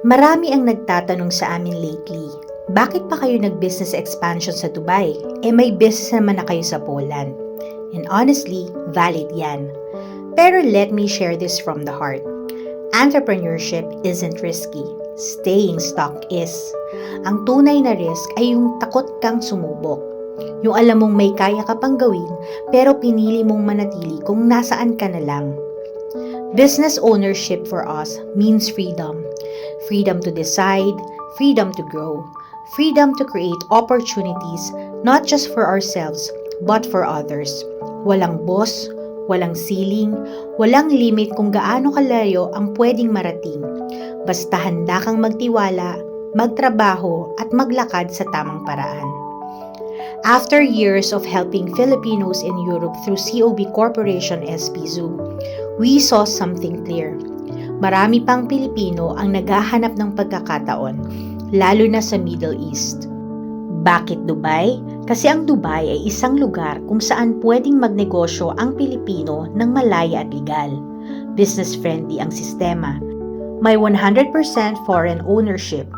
Marami ang nagtatanong sa amin lately, bakit pa kayo nag-business expansion sa Dubai? May business naman na kayo sa Poland. And honestly, valid yan. Pero let me share this from the heart. Entrepreneurship isn't risky. Staying stuck is. Ang tunay na risk ay yung takot kang sumubok. Yung alam mong may kaya ka pang gawin, pero pinili mong manatili kung nasaan ka na lang. Business ownership for us means freedom. Freedom to decide, freedom to grow, freedom to create opportunities not just for ourselves but for others. Walang boss, walang ceiling, walang limit kung gaano kalayo ang pwedeng marating. Basta handa kang magtiwala, magtrabaho at maglakad sa tamang paraan. After years of helping Filipinos in Europe through COB Corporation SPZU, we saw something clear. Marami pang Pilipino ang naghahanap ng pagkakataon, lalo na sa Middle East. Bakit Dubai? Kasi ang Dubai ay isang lugar kung saan pwedeng magnegosyo ang Pilipino ng malaya at legal. Business-friendly ang sistema. May 100% foreign ownership.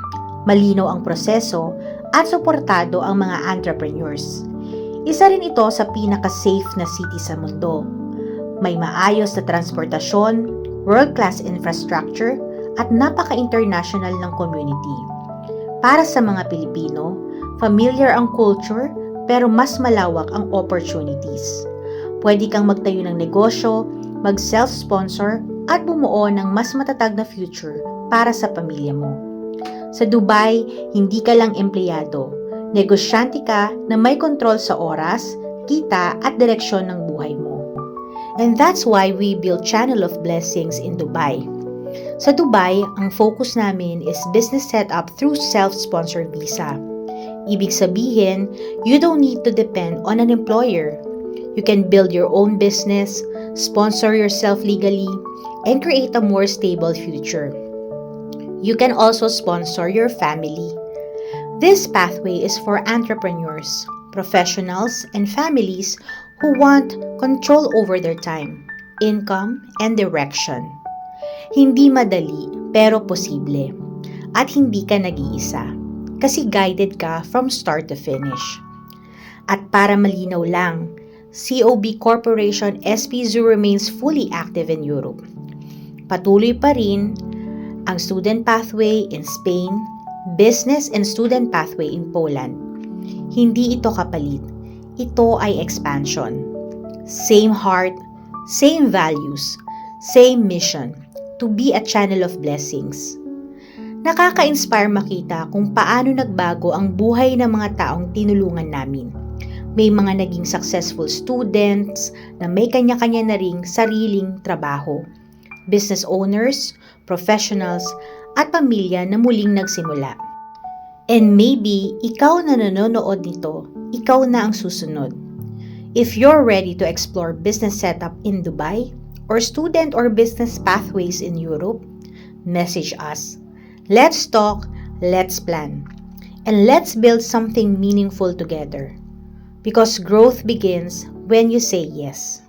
Malinaw ang proseso at suportado ang mga entrepreneurs. Isa rin ito sa pinaka-safe na city sa mundo. May maayos na transportasyon, world-class infrastructure, at napaka-international ng community. Para sa mga Pilipino, familiar ang culture pero mas malawak ang opportunities. Pwede kang magtayo ng negosyo, mag-self-sponsor, at bumuo ng mas matatag na future para sa pamilya mo. Sa Dubai, hindi ka lang empleyado. Negosyante ka na may kontrol sa oras, kita at direksyon ng buhay mo. And that's why we build Channel of Blessings in Dubai. Sa Dubai, ang focus namin is business setup through self-sponsored visa. Ibig sabihin, you don't need to depend on an employer. You can build your own business, sponsor yourself legally, and create a more stable future. You can also sponsor your family. This pathway is for entrepreneurs, professionals, and families who want control over their time, income, and direction. Hindi madali, pero posible. At hindi ka nag-iisa, kasi guided ka from start to finish. At para malinaw lang, COB Corporation SPZU remains fully active in Europe. Patuloy pa rin ang student pathway in Spain, business and student pathway in Poland. Hindi ito kapalit. Ito ay expansion. Same heart, same values, same mission, to be a channel of blessings. Nakaka-inspire makita kung paano nagbago ang buhay ng mga taong tinulungan namin. May mga naging successful students na may kanya-kanya na ring sariling trabaho. Business owners, professionals, at pamilya na muling nagsimula. And maybe, ikaw na nanonood nito, ikaw na ang susunod. If you're ready to explore business setup in Dubai, or student or business pathways in Europe, message us. Let's talk, let's plan, and let's build something meaningful together. Because growth begins when you say yes.